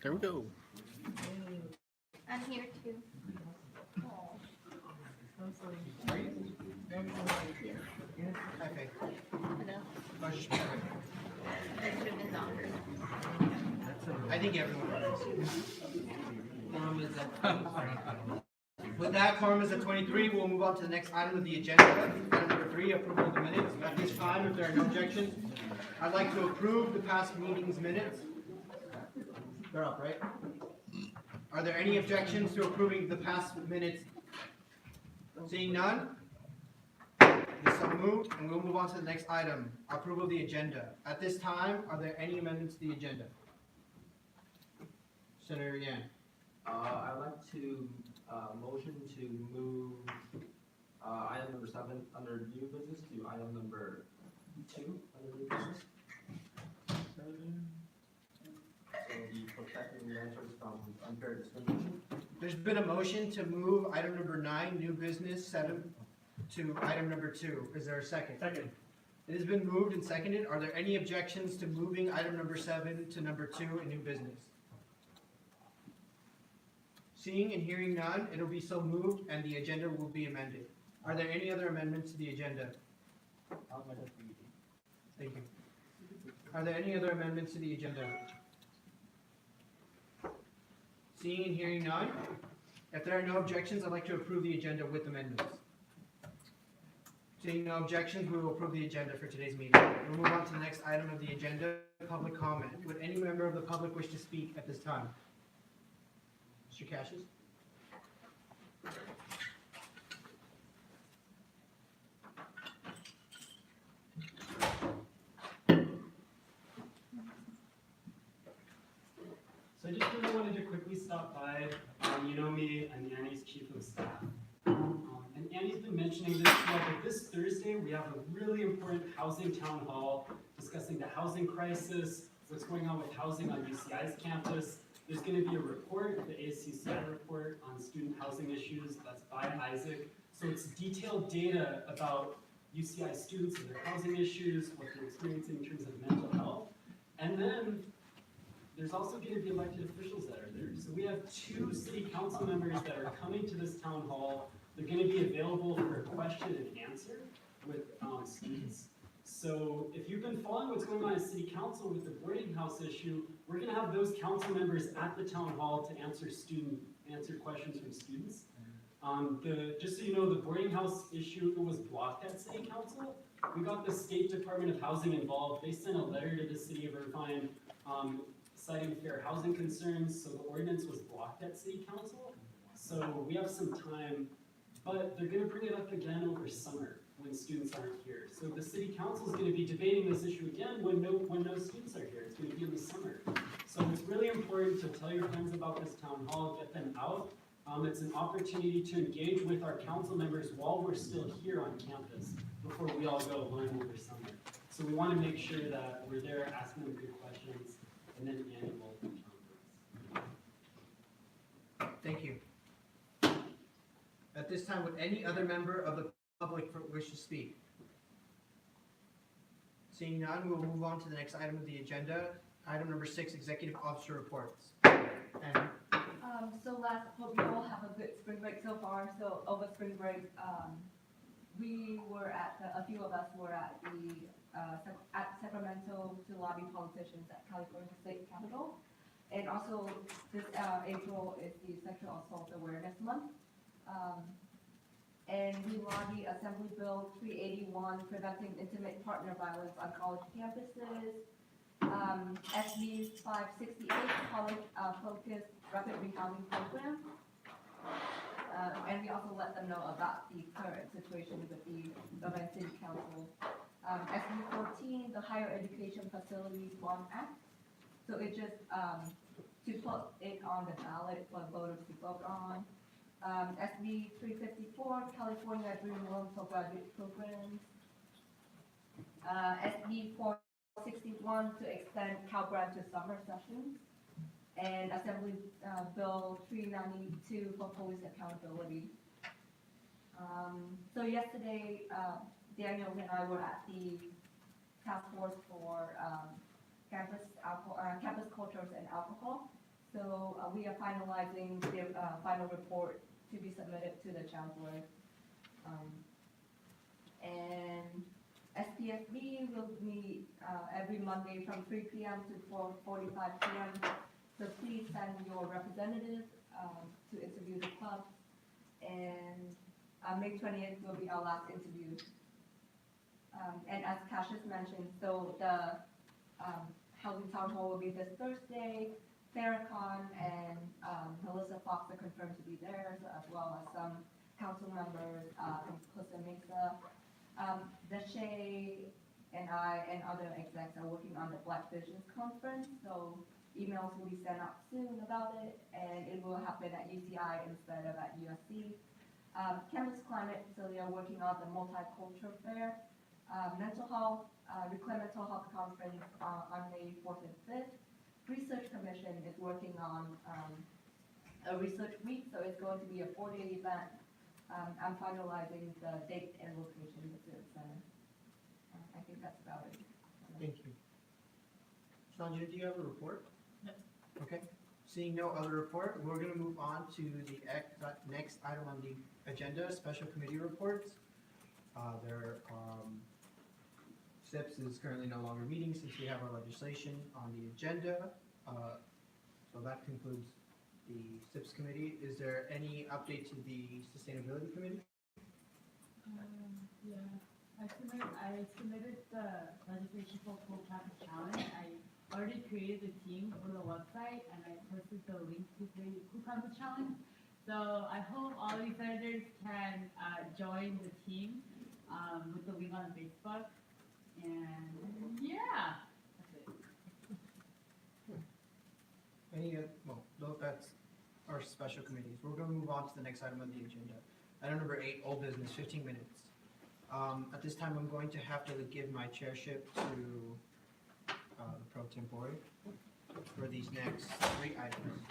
There we go. I'm here too. Okay. Hello. I should have been longer. I think everyone is. Quorum is at With that, quorum is at 23. We'll move on to the next item of the agenda. Item number 3, approval of the minutes. At this time, if there are no objections, I'd like to approve the past meeting's minutes. They're up, right? Are there any objections to approving the past minutes? Seeing none? This so moved, and we'll move on to the next item, approval of the agenda. At this time, are there any amendments to the agenda? Senator Yan. I'd like to motion to move item number 7 under new business to item number 2 under new business. So the protecting renters from unfair discrimination. There's been a motion to move item number 9, new business 7, to item number 2. Is there a second? Second. It has been moved and seconded. Are there any objections to moving item number 7 to number 2 in new business? Seeing and hearing none, it'll be so moved and the agenda will be amended. Are there any other amendments to the agenda? Thank you. Are there any other amendments to the agenda? Seeing and hearing none, if there are no objections, I'd like to approve the agenda with amendments. Seeing no objections, we will approve the agenda for today's meeting. We'll move on to the next item of the agenda, public comment. Would any member of the public wish to speak at this time? Mr. Cassius? So I just really wanted to quickly stop by. You know me, I'm Annie's chief of staff. And Annie's been mentioning this throughout, but this Thursday we have a really important housing town hall discussing the housing crisis, what's going on with housing on UCI's campus. There's going to be a report, the ASUCI report on student housing issues, that's by Isaac. So it's detailed data about UCI students and their housing issues, what they're experiencing in terms of mental health. And then there's also going to be elected officials that are there. So we have 2 city council members that are coming to this town hall. They're going to be available for a question and answer with students. So if you've been following what's going on in city council with the boarding house issue, we're going to have those council members at the town hall to answer questions from students. Just so you know, the boarding house issue, it was blocked at city council. We got the State Department of Housing involved. They sent a letter to the city of Irvine citing fair housing concerns, so the ordinance was blocked at city council. So we have some time, but they're going to bring it up again over summer when students aren't here. So the city council is going to be debating this issue again when no students are here. It's going to be in the summer. So it's really important to tell your friends about this town hall, get them out. It's an opportunity to engage with our council members while we're still here on campus before we all go home over summer. So we want to make sure that we're there asking them good questions, and then Annie will count. Thank you. At this time, would any other member of the public wish to speak? Seeing none, we will move on to the next item of the agenda. Item number 6, executive officer reports. And So hope you all have a good spring break so far. So over spring break, we were a few of us were at Sacramento to lobby politicians at California State Capitol. And also this April is the Sexual Assault Awareness Month. And we lobby Assembly Bill 381, Preventing Intimate Partner Violence on College Campuses, SB 568, College-Focused Rapid Rehousing Program. And we also let them know about the current situation with the Irvine City Council. SB 14, the Higher Education Facilities Bond Act. So it just, to put it on the ballot for voters to vote on. SB 354, California Dream Loan for Graduate Programs. SB 461 to extend Cal Grad to summer sessions. And Assembly Bill 392 for police accountability. So yesterday, Daniel and I were at the task force for campus cultures and alcohol. So we are finalizing the final report to be submitted to the chancellor. And SPFB will meet every Monday from 3 p.m. to 4:45 p.m. So please send your representatives to interview the club. And May 20th will be our last interview. And as Cassius mentioned, so the Housing Town Hall will be this Thursday. Farrakhan and Melissa Fox are confirmed to be there, as well as some council members from Costa Mesa. Deshay and I and other execs are working on the Black Visions Conference, so emails will be sent out soon about it, and it will happen at UCI instead of at USC. Campus Climate Facility are working on the Multicultural Fair. Mental Health, Reclaim Mental Health Conference on May 4th and 5th. Research Commission is working on a research week, so it's going to be a 4-day event. I'm finalizing the date and location of the center. I think that's about it. Thank you. Sanjay, do you have a report? No. Okay. Seeing no other report, we're gonna move on to the next item on the agenda, special committee reports. SIPS is currently no longer meeting since we have our legislation on the agenda. So that concludes the SIPS committee. Is there any update to the sustainability committee? Yeah, I submitted the legislation for Cool Campus Challenge. I already created the team for the website and I posted the link to the Cool Campus Challenge. So I hope all these senators can join the team with the link on Facebook. And yeah, that's it. Well, that's our special committees. We're gonna move on to the next item on the agenda. Item number 8, old business, 15 minutes. At this time, I'm going to have to give my chairship to the pro tempore for these next 3 items.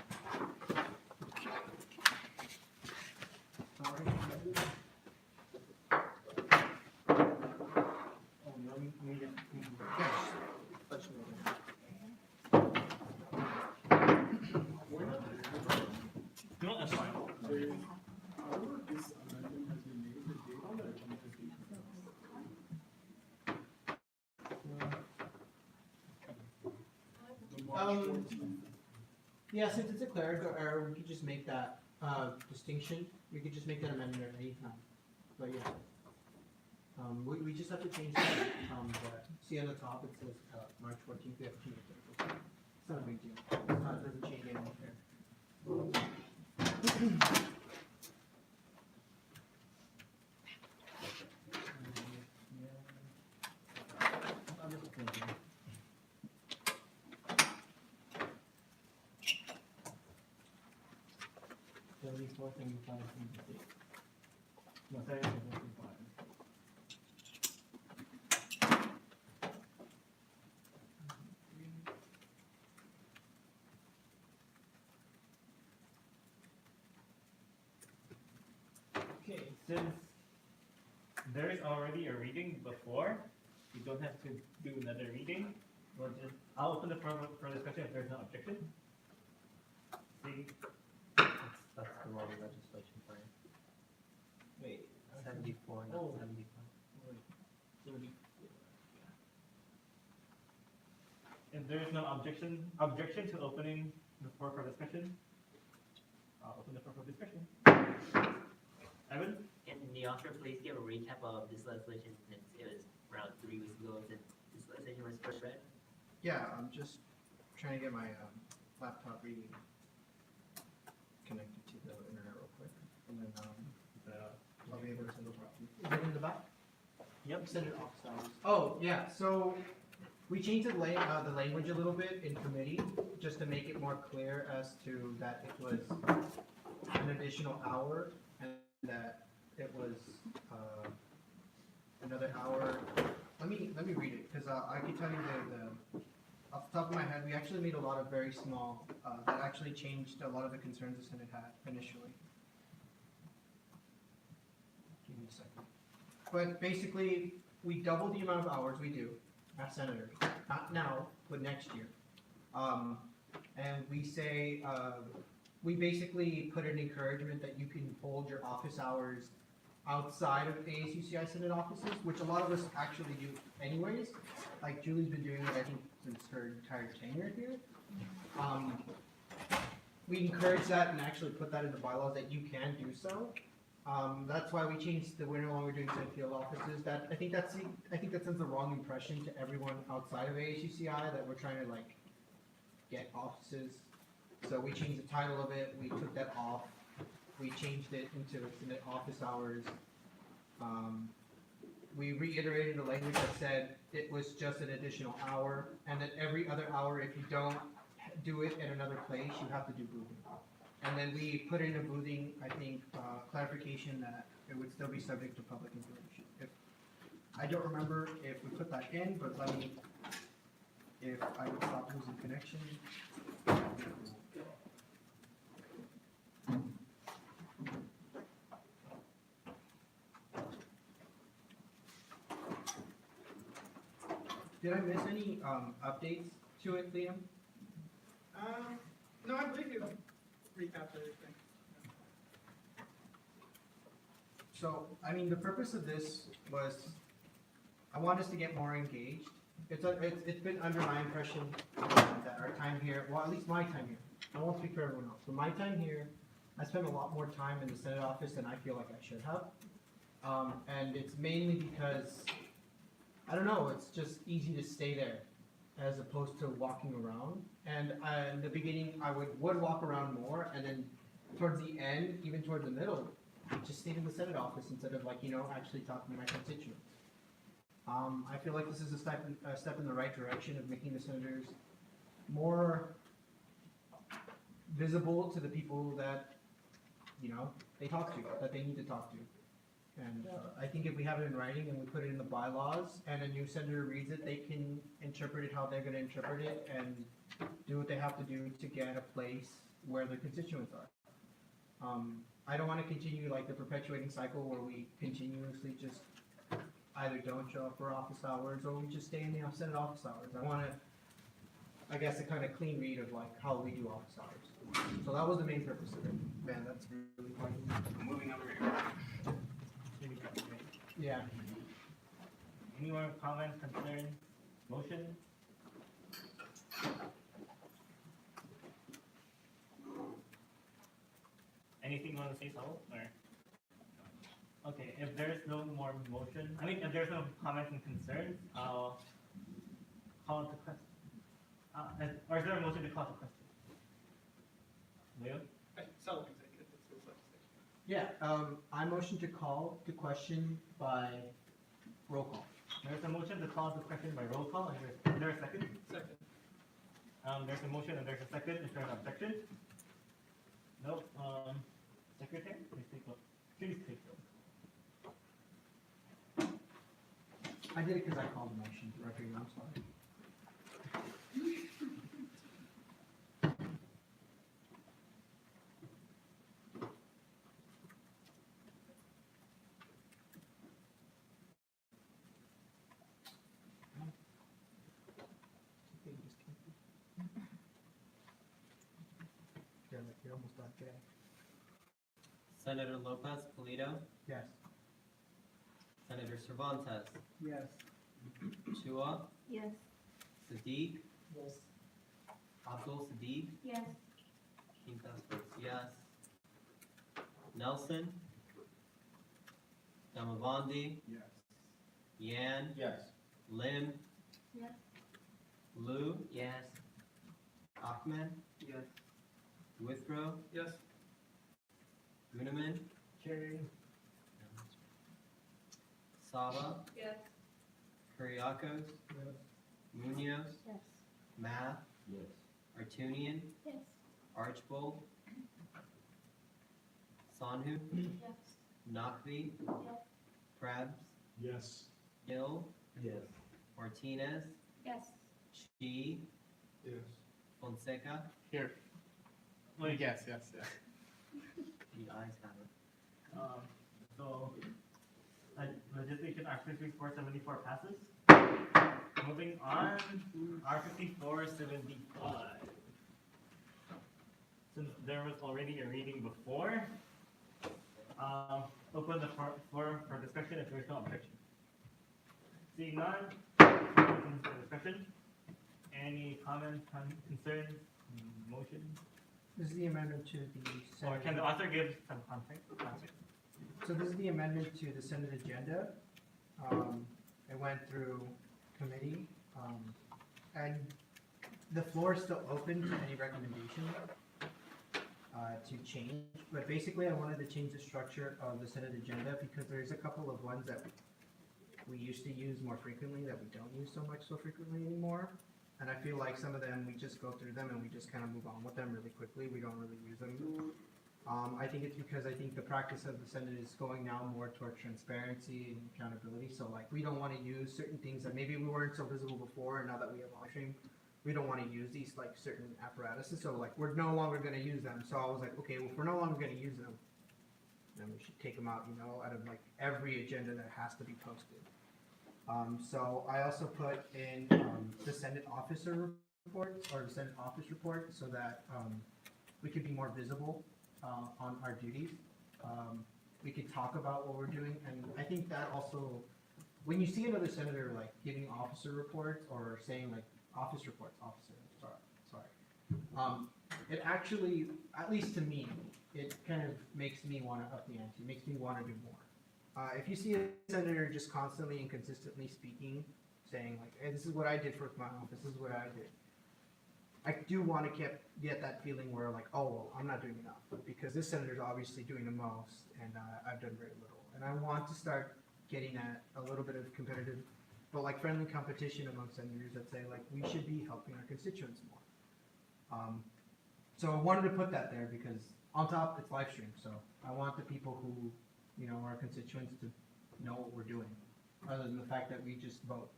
No, that's fine. Yeah, since it's a clerical error, we could just make that distinction. We could just make that amendment at any time. But yeah. We just have to change that. See on the top, it says March 14th, we have to change it. It's not a big deal. It doesn't change anything here. Okay, since there is already a reading before, we don't have to do another reading. I'll open the floor for discussion if there's no objection. See, that's the wrong legislation for you. Wait. 74, not 75. If there is no objection to opening the floor for discussion, I'll open the floor for discussion. Evan? Can the author please give a recap of this legislation since it was around 3 weeks ago since this legislation was first read? Yeah, I'm just trying to get my laptop reading connected to the internet real quick, and then I'll be able to send it off. Is it in the back? Yep, send it off. Oh yeah, so we changed the language a little bit in committee just to make it more clear as to that it was an additional hour and that it was another hour. Let me read it because I can tell you the off the top of my head, we actually made a lot of very small that actually changed a lot of the concerns the Senate had initially. Give me a second. But basically, we doubled the amount of hours we do as senators, not now, but next year. and we say, we basically put an encouragement that you can hold your office hours outside of ASUCI Senate offices, which a lot of us actually do anyways. Like Julie's been doing it, I think, since her entire tenure here. We encourage that and actually put that in the bylaws that you can do so. That's why we changed the, we're no longer doing Senate field offices. That, I think that sends the wrong impression to everyone outside of ASUCI that we're trying to like get offices. So we changed the title of it, we took that off, we changed it into Senate office hours. We reiterated the language that said it was just an additional hour, and that every other hour, if you don't do it at another place, you have to do boothing. And then we put in a boothing, I think, clarification that it would still be subject to public information. I don't remember if we put that in, but let me, if I would stop losing connection. Did I miss any updates to it, Liam? No, I believe you recapped everything. So, I mean, the purpose of this was, I want us to get more engaged. It's been under my impression that our time here, well, at least my time here, I won't speak for everyone else, but my time here, I spent a lot more time in the Senate office than I feel like I should have. And it's mainly because, I don't know, it's just easy to stay there as opposed to walking around. And in the beginning, I would walk around more, and then towards the end, even towards the middle, I just stayed in the Senate office instead of actually talking to my constituents. I feel like this is a step in the right direction of making the senators more visible to the people that, they talk to, that they need to talk to. And I think if we have it in writing and we put it in the bylaws and a new senator reads it, they can interpret it how they're gonna interpret it and do what they have to do to get a place where their constituents are. I don't wanna continue like the perpetuating cycle where we continuously just either don't show up for office hours or we just stay in the Senate office hours. I want a kind of clean read of like how we do office hours. So that was the main purpose of it. Man, that's really funny. Moving over here. Yeah. Any more comments, concerns, motion? Anything you want to say, Saul, or? Okay, if there's no more motion, if there's no comments and concerns, I'll call it to question. Or is there a motion to call to question? Leo? Self executive, it's legislation. Yeah, I motion to call to question by roll call. There's a motion to call to question by roll call. Is there a second? Second. There's a motion and there's a second. Is there an objection? Nope. Secretary, please take roll. Please take roll. I did it because I called the motion, Director, I'm sorry. Yeah, like you're almost done today. Senator Lopez Polito, Yes. Senator Cervantes, Yes. Chua, Yes. Sadiq, Yes. Abdul Sadiq, Yes. Quintas votes yes. Nelson, Damavandi, Yes. Yan, Yes. Lim, Yes. Lou, Yes. Ahmed, Yes. Withrow, Yes. Gunaman, Carrie. Saba, Yes. Kuriakos, Yes. Munoz, Yes. Math, Yes. Artunian, Yes. Archbold, Sanhu, Yes. Nakvi, Yes. Krebs, Yes. Gill, Yes. Martinez, Yes. Chi, Yes. Fonseca, Here. Well, yes. the ayes have it. So, legislation R 5474 passes. Moving on, R 5475. since there was already a reading before, open the floor for discussion if there's no objection. Seeing none, open for discussion. Any comments, concerns, motions? This is the amendment to the Or can the Senate. author give some context? So this is the amendment to the Senate agenda. It went through committee, and the floor is still open to any recommendation to change. But basically, I wanted to change the structure of the Senate agenda because there's a couple of ones that we used to use more frequently that we don't use so much so frequently anymore. And I feel like some of them, we just go through them and we just kind of move on with them really quickly. We don't really use them. I think it's because I think the practice of the Senate is going now more toward transparency and accountability. So like, we don't want to use certain things that maybe we weren't so visible before, and now that we have live stream, we don't want to use these like certain apparatuses. So like, we're no longer going to use them. So I was like, okay, well, if we're no longer going to use them, then we should take them out, you know, out of like every agenda that has to be posted. So I also put in the Senate officer report, or the Senate office report, so that we could be more visible on our duties. We could talk about what we're doing, and I think that also, when you see another senator like giving officer reports or saying like office reports, it actually, at least to me, it kind of makes me want to up the ante, makes me want to do more. If you see a senator just constantly and consistently speaking, saying like, hey, this is what I did for my office, this is what I did, I do want to get that feeling where like, oh, well, I'm not doing enough, because this senator's obviously doing the most, and I've done very little. And I want to start getting at a little bit of competitive, but like friendly competition among senators that say like, we should be helping our constituents more. So I wanted to put that there because on top it's live stream, so I want the people who, you know, our constituents to know what we're doing, other than the fact that we just vote.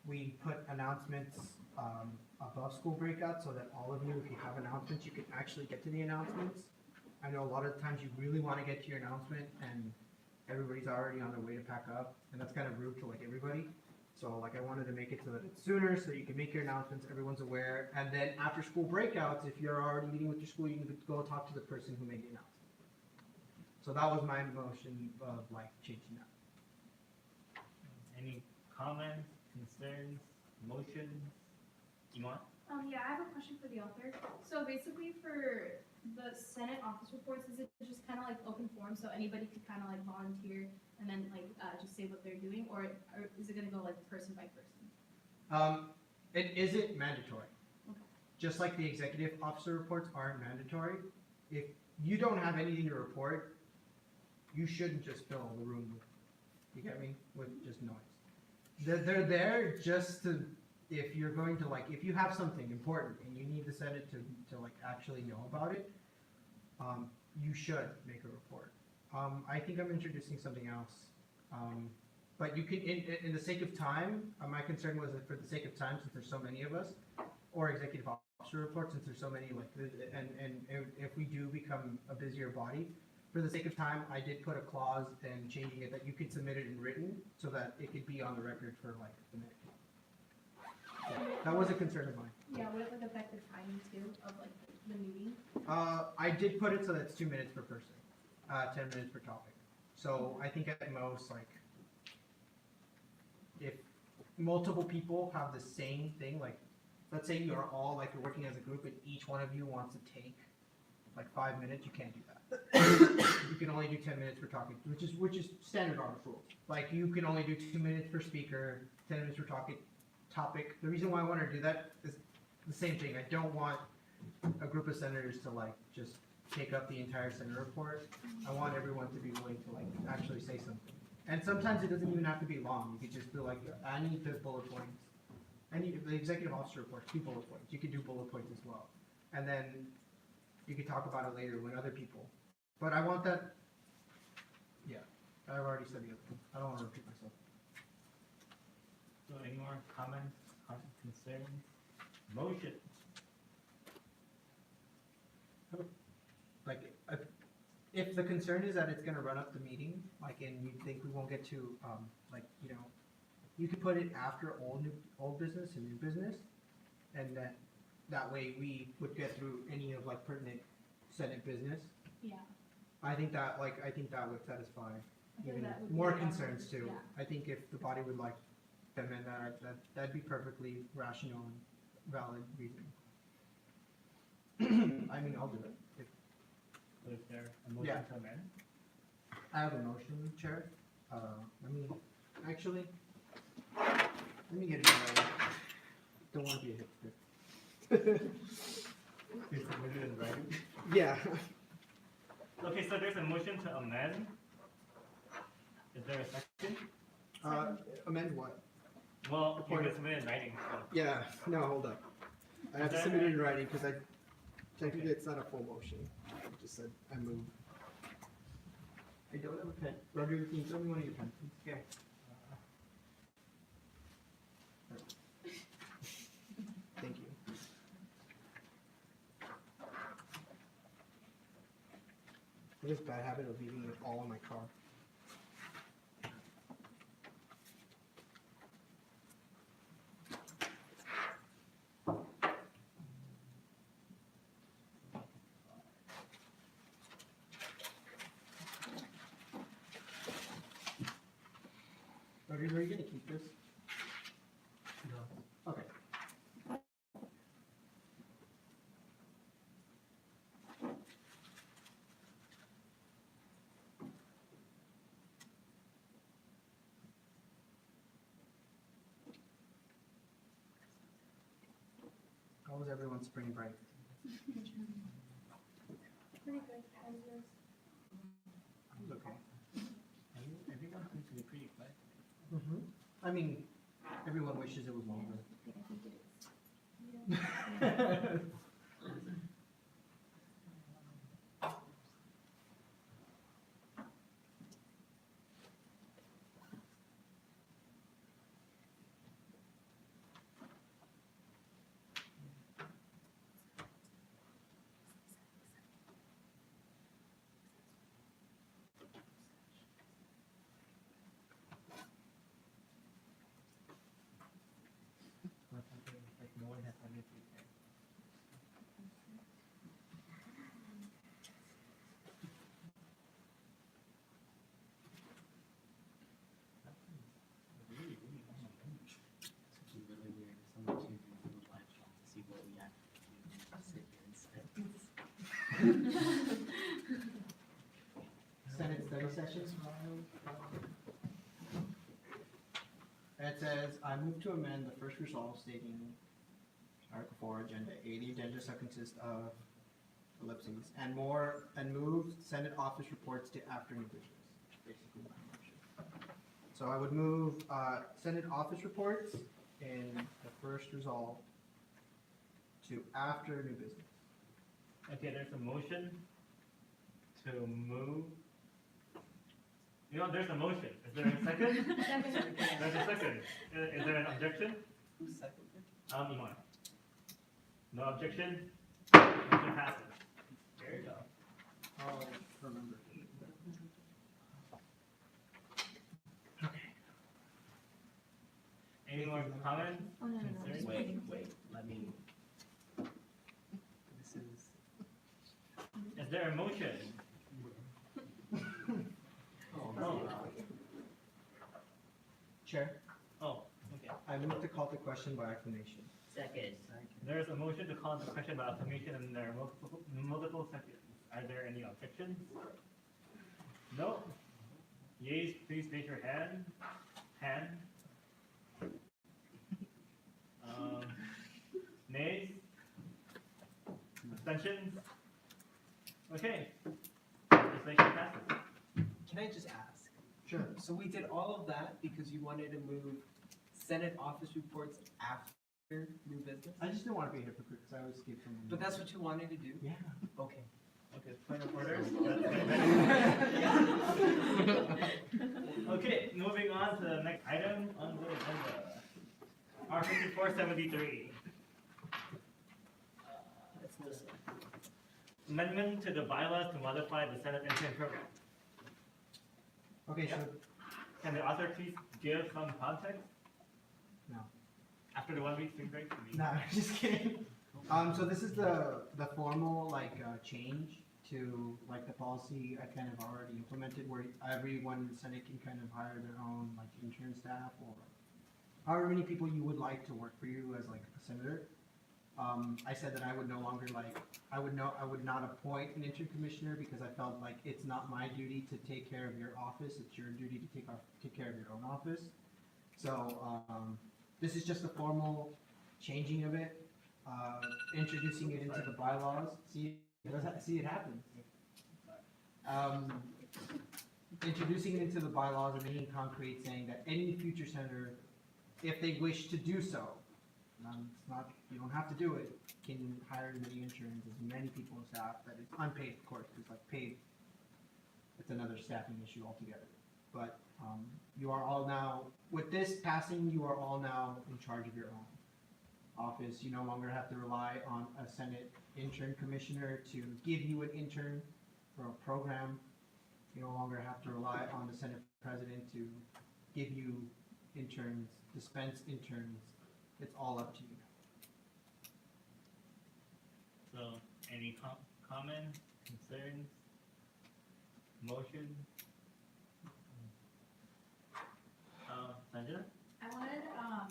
We put announcements above school breakout so that all of you, if you have announcements, you can actually get to the announcements. I know a lot of the times you really want to get to your announcement and everybody's already on their way to pack up, and that's kind of rude to like everybody. So like I wanted to make it so that it's sooner, so you can make your announcements, everyone's aware, and then after school breakouts, if you're already meeting with your school, you can go talk to the person who made the announcement. So that was my motion of like changing that. Any comments, concerns, motions? Iman? Yeah, I have a question for the author. So basically for the Senate office reports, is it just kind of like open forum, so anybody could kind of like volunteer and then like just say what they're doing, or is it gonna go like person by person? It isn't mandatory. Okay. Just like the executive officer reports aren't mandatory. If you don't have anything to report, you shouldn't just fill the room with, you get me, with just noise. They're there just to, if you're going to like, if you have something important and you need the Senate to like actually know about it, you should make a report. I think I'm introducing something else. But you can, in the sake of time, my concern was that for the sake of time, since there's so many of us, or executive officer reports, since there's so many, like, and if we do become a busier body, for the sake of time, I did put a clause and changing it that you could submit it in written so that it could be on the record for like the minute. Yeah, that was a concern of mine. Yeah, would it like affect the timing too of like the meeting? I did put it so that it's 2 minutes per person, 10 minutes per topic. So I think at most, like, if multiple people have the same thing, like, let's say you're all, like, you're working as a group and each one of you wants to take, like, 5 minutes, you can't do that. You can only do 10 minutes per topic, which is standard Robert's rules. Like, you can only do 2 minutes per speaker, 10 minutes per topic. The reason why I want to do that is the same thing. I don't want a group of senators to, like, just take up the entire Senate report. I want everyone to be willing to, like, actually say something. And sometimes it doesn't even have to be long. You could just be like, I need the bullet points. I need the executive officer report, 2 bullet points. You could do bullet points as well. And then you could talk about it later when other people. But I want that, yeah, I've already said the other thing. I don't want to repeat myself. So any more comments, concerns, motion? Like, if the concern is that it's gonna run up the meeting, like, and you think we won't get to, like, you know, you could put it after old business and new business, and then that way we would get through any of like pertinent Senate business. Yeah. I think that would satisfy I think even that would be more fine. concerns too. Yeah. I think if the body would like to amend that'd be perfectly rational and valid reason. I mean, I'll do it. So is there a Yeah. motion to amend? I have a motion, Chair. Let me, actually, let me get it right. Don't want to be a hipster. You submitted in writing? Yeah. Okay, so there's a motion to amend. Is there a second? Amend what? Well, you can submit in writing, so. Yeah, no, hold up. I have to Okay. submit it in writing because technically it's not a full motion. I just said I move. I don't have a pen. Rodrigo, can you throw me one of your pens, please? Okay. Thank you. I have this bad habit of leaving it all in my car. Rodrigo, are you gonna keep this? No. Okay. How was everyone's spring break? Pretty good. How's yours? It was okay. Everyone seems to be pretty quiet. I mean, everyone wishes it was longer. Like no one has anything. It's really weird. Someone came to do a live stream to see what we actually do. Sit here instead. Senate study sessions. It says, I move to amend the first resolve stating Article 4, Agenda A. The agenda shall consist of ellipses and more, and move Senate office reports to after new business. Basically my motion. So I would move Senate office reports in the first resolve to after new business. Okay, there's a motion to move. You know, there's a motion. Is there a second? There's a second. Is there an objection? Who's seconded? Iman. No objection? Motion passes. There you go. I'll remember. Any more comments? Oh, no, Concerns? Wait, let me. This is. Is there a motion? Oh, Chair, Oh, okay. I move to call the question by acclamation. Second. There is a motion to call the question by acclamation and there are multiple seconds. Are there any objections? No? Yeas, please raise your hand. Nays? Abstentions? Okay. Legislation passes. can I just ask? Sure. So we did all of that because you wanted to move Senate office reports after new business? I just didn't want to be a hypocrite because I always skip from. But that's what you wanted to do? Yeah. Okay. Okay, point of order. Okay, moving on to the next item on the agenda. R 5473. Amendment to the bylaws to modify the Senate intern program. Okay, so Can the author please give some context? No. After the 1 week spring break? nah, I'm just kidding. So this is the formal, like, change to, like, the policy I kind of already implemented, where everyone in the Senate can kind of hire their own, like, intern staff, or however many people you would like to work for you as, like, a senator. I said that I would no longer, like, I would not appoint an intern commissioner, because I felt like it's not my duty to take care of your office, it's your duty to take care of your own office. So, this is just a formal changing of it, introducing it into the bylaws. See, it happens. Introducing it into the bylaws and making concrete, saying that any future senator, if they wish to do so, it's not, you don't have to do it, can hire as many interns, as many people on staff, that is unpaid, of course, because like paid, it's another staffing issue altogether. But, you are all now, with this passing, you are all now in charge of your own office. You no longer have to rely on a Senate intern commissioner to give you an intern for a program. You no longer have to rely on the Senate president to give you interns, dispense interns. It's all up to you. So, any comments, concerns, motion? Sandra? I wanted,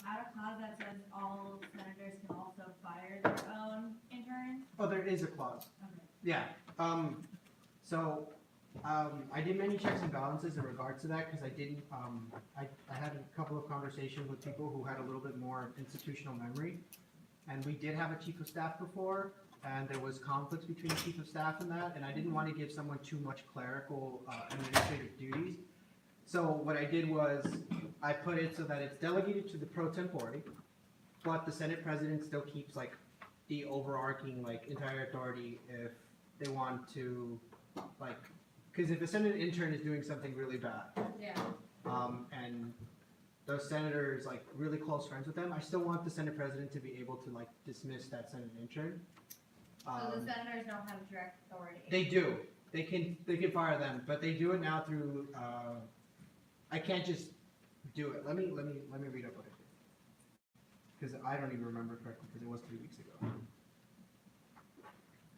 add a clause that says all senators can also fire their own interns. Oh, there is a clause. Okay. Yeah, I did many checks and balances in regards to that, because I didn't, I had a couple of conversations with people who had a little bit more institutional memory. And we did have a chief of staff before, and there was conflicts between the chief of staff and that, and I didn't want to give someone too much clerical, administrative duties. So what I did was, I put it so that it's delegated to the pro tempore, but the Senate president still keeps like the overarching, like, entire authority if they want to, like, because if a Senate intern is doing something really bad, Yeah. and those senators, like, really close friends with them, I still want the Senate president to be able to, like, dismiss that Senate intern. So the senators don't have direct authority. They do, they can fire them, but they do it now through, I can't just do it. Let me read up what it is. Because I don't even remember correctly, because it was 3 weeks ago.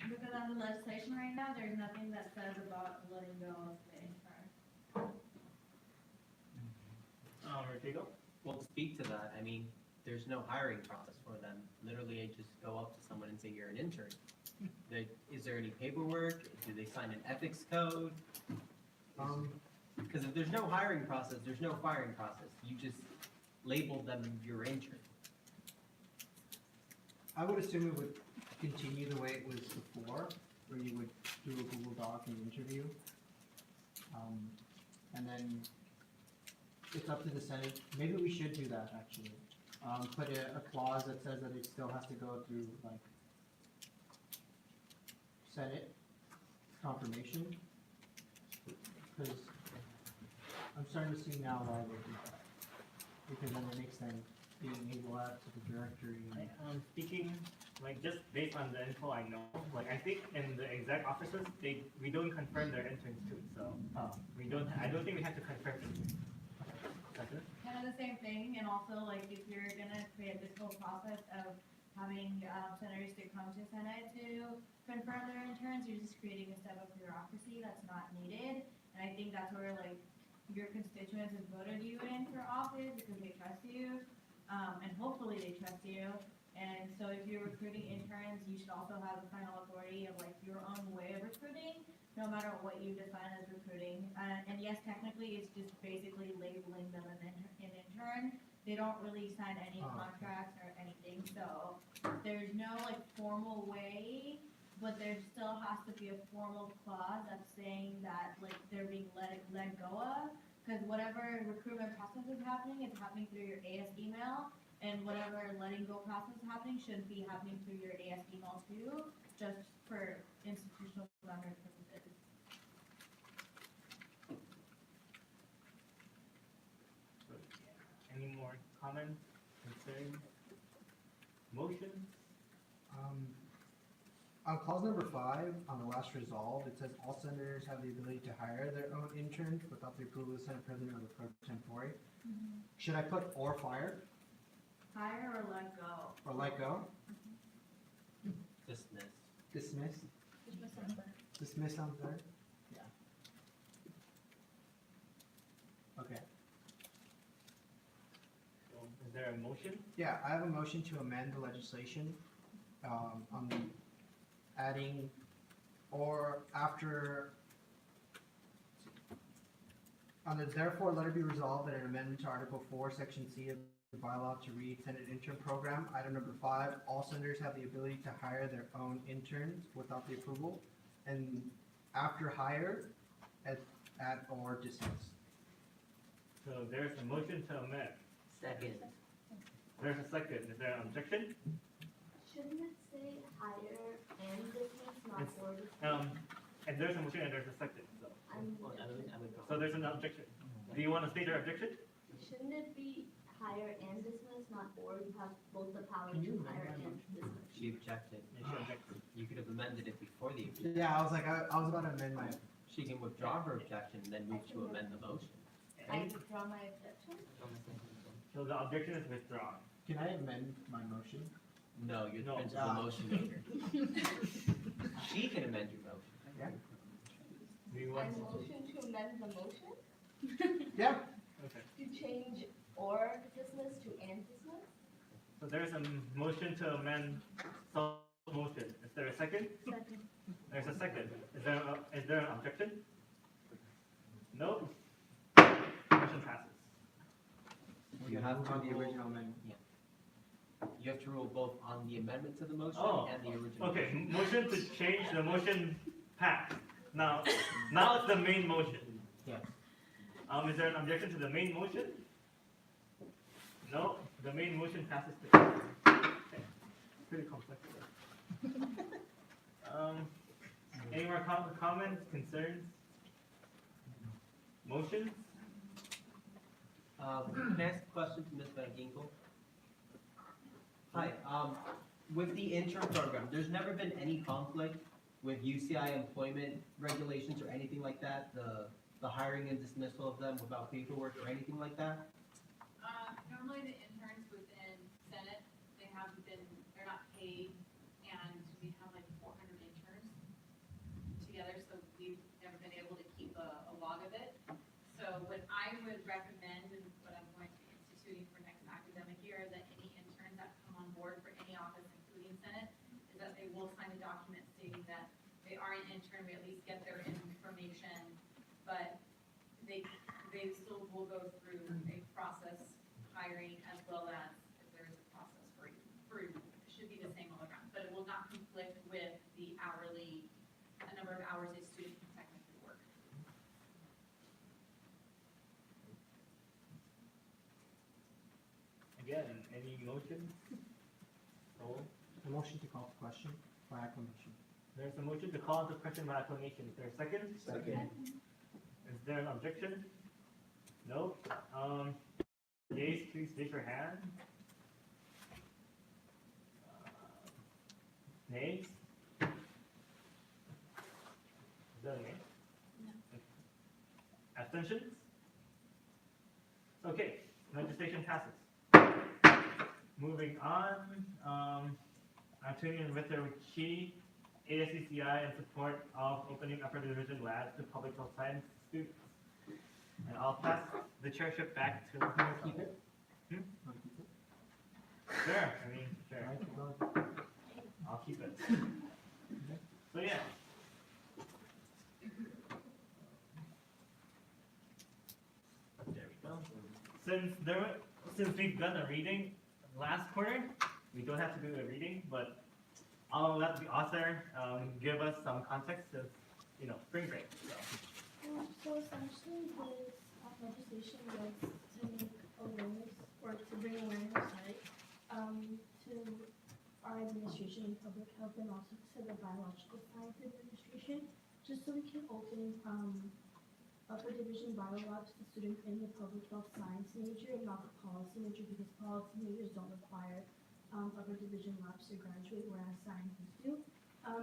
Because on the legislation right now, there's nothing that says about letting go of the intern. Rodrigo? Well, to speak to that, I mean, there's no hiring process for them. Literally, I just go up to someone and say, you're an intern. Is there any paperwork? Do they sign an ethics code? Because if there's no hiring process, there's no firing process. You just label them your intern. I would assume it would continue the way it was before, where you would do a Google Doc and interview. And then it's up to the Senate. Maybe we should do that, actually. Put a clause that says that it still has to go through, like, Senate confirmation. Because I'm starting to see now why they do that. Because then it makes them being able to add to the directory. And Speaking, like, just based on the info I know, like, I think in the exec offices, we don't confirm their interns too, so, I don't think we have to confirm it. Sandra? Kind of the same thing, and also, like, if you're gonna create this whole process of having, senators to come to Senate to confirm their interns, you're just creating a step of bureaucracy that's not needed. And I think that's where, like, your constituents have voted you in for office because they trust you, and hopefully they trust you. And so if you're recruiting interns, you should also have the final authority of, like, your own way of recruiting, no matter what you define as recruiting. And yes, technically, it's just basically labeling them an intern. They don't really sign any contracts or anything, so there's no, like, formal way, but there still has to be a formal clause that's saying that, like, they're being let go of. Because whatever recruitment process is happening, it's happening through your AS email, and whatever letting go process is happening should be happening through your AS email too, just for institutional boundary purposes. Any more comments, concerns, motions? On clause number 5, on the last resolve, it says all senators have the ability to hire their own interns without the approval of the Senate President or the pro tempore. Should I put or fire Hire or let go? or let go? Dismiss? Dismiss on third? Yeah. Okay. So is there a motion? Yeah, I have a motion to amend the legislation, on the adding, or after, on the therefore, let it be resolved that an amendment to Article 4, Section C of the bylaw to read Senate intern program. Item number 5, all senators have the ability to hire their own interns without the approval, and after hire, at or dismiss. So there's a motion to amend. Second. There's a second. Is there an objection? Shouldn't it say higher and dismiss, not It's- or dismiss? And there's a motion and there's a second, so. I'm, Oh, I would So there's an objection. Do you want to state your objection? shouldn't it be higher and dismiss, not or? You have both the power Can you to amend hire my and dismiss. She objected. And she objected. You could have amended it before the objection. Yeah, I was like, I was about to amend my, She can withdraw her objection and then move to amend the motion. I withdraw my objection. So the objection is withdrawn. can I amend my motion? No, you're the No. principal motion maker. She can amend your motion. Do you I want? motion to amend the motion Yeah. Okay. to change or dismiss to and dismiss. So there's a motion to amend some motion. Is there a second? Second. There's a second. Is there an objection? No? Motion passes. You have to on the rule- original amendment. You have to rule both on the amendment to the motion Oh, and the original. Okay, motion to change the motion passed. Now it's the main motion. Yes. Is there an objection to the main motion? No, the main motion passes. Okay. Pretty complex. Any more comments, concerns? Motions? Can I ask a question to Ms. Van Ginkel? Hi, with the intern program, there's never been any conflict with UCI employment regulations or anything like that? The hiring and dismissal of them without paperwork or anything like that? Normally the interns within Senate, they're not paid, and we have like 400 interns together, so we've never been able to keep a log of it. So what I would recommend, and what I'm going to be instituting for next academic year, that any interns that come on board for any office, including Senate, is that they will sign a document stating that they are an intern, we at least get their information, but they still will go through a process hiring as well as if there is a process for it should be the same all around, but it will not conflict with the number of hours a student can technically work. Again, any motions? No. A motion to call for question by acclamation. There's a motion to call into question by acclamation. Is there a second? Second. Is there an objection? No. Yays, please raise your hand. Nays? Is that a nay? No. Abstentions? Okay, legislation passes. Moving on, Antonio and Mr. Chi, ASUCI in support of opening upper division labs to public health science students. And I'll pass the chairship back to. Keep it? Hmm? Want to keep it? Sure, I mean, sure, Right, go ahead. I'll keep it. So yeah. There we go. Since we've done a reading last quarter, we don't have to do a reading, but I'll let the author give us some context of, spring break. So. So essentially, this legislation was to make awareness, or to bring awareness, to our administration in public health and also to the biological science administration, just so we can open upper division bio labs to students in the public health science major and not the policy major, because policy majors don't require upper division labs to graduate, whereas sciences do.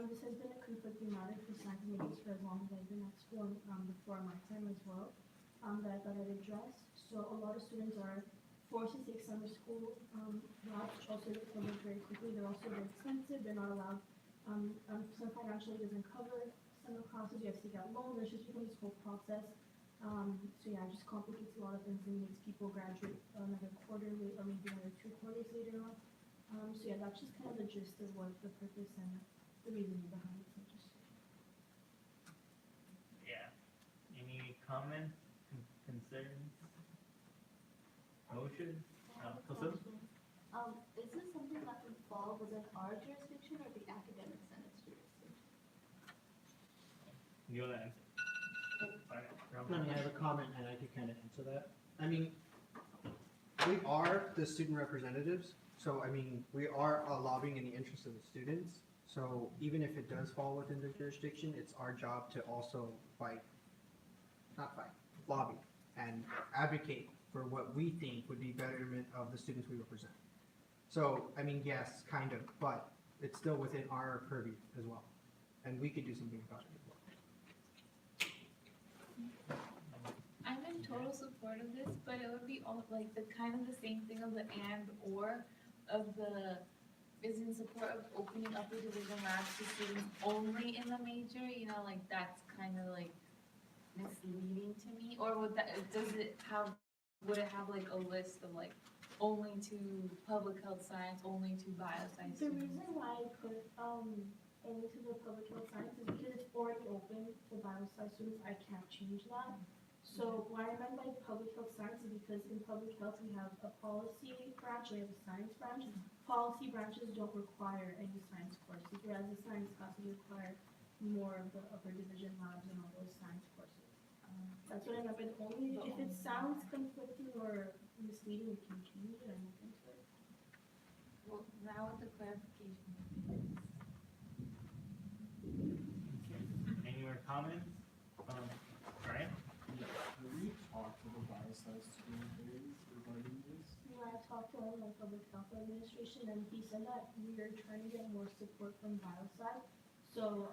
This has been a conflicting matter for science majors for as long as I've been at school, and before my time as well, that I thought I'd address. So a lot of students are forced to take summer school labs, which also get funded very quickly. They're also very expensive. They're not allowed, some financially doesn't cover summer classes, you have to take out loans, it's just become this whole process. So yeah, it just complicates a lot of things and makes people graduate another quarter late, or maybe another 2 quarters later on. So yeah, that's just kind of the gist of what the purpose and the reasoning behind it. So just Yeah. Any comments, concerns, motions? Tosun? Is this something that would fall within our jurisdiction or the academic senate's jurisdiction? You wanna answer? I mean, I have a comment and I could kind of answer that. I mean, we are the student representatives, so I mean, we are lobbying in the interest of the students. So even if it does fall within the jurisdiction, it's our job to also lobby and advocate for what we think would be betterment of the students we represent. So, I mean, yes, kind of, but it's still within our purview as well. And we could do something about it as well. I'm in total support of this, but it would be all like the kind of the same thing of the and or of the is in support of opening up the division labs to students only in the major, you know, like that's kind of like misleading to me. Or would that, would it have like a list of like only to public health science, only to bioscience the students? reason why I put only to the public health science is because it's already open to bioscience students. I can't change that. So what I meant by public health science is because in public health we have a policy branch, we have a science branch. Policy branches don't require any science courses, whereas the science classes require more of the upper division labs and all those science courses. That's what I meant by only. If it sounds conflicting or misleading, we can change it and look into it. Well, now with the clarification. Any more comments? Brian? Yeah, have we talked to the bioscience students regarding this? Yeah, I talked to my public health administration and he said that we are trying to get more support from biosci. So,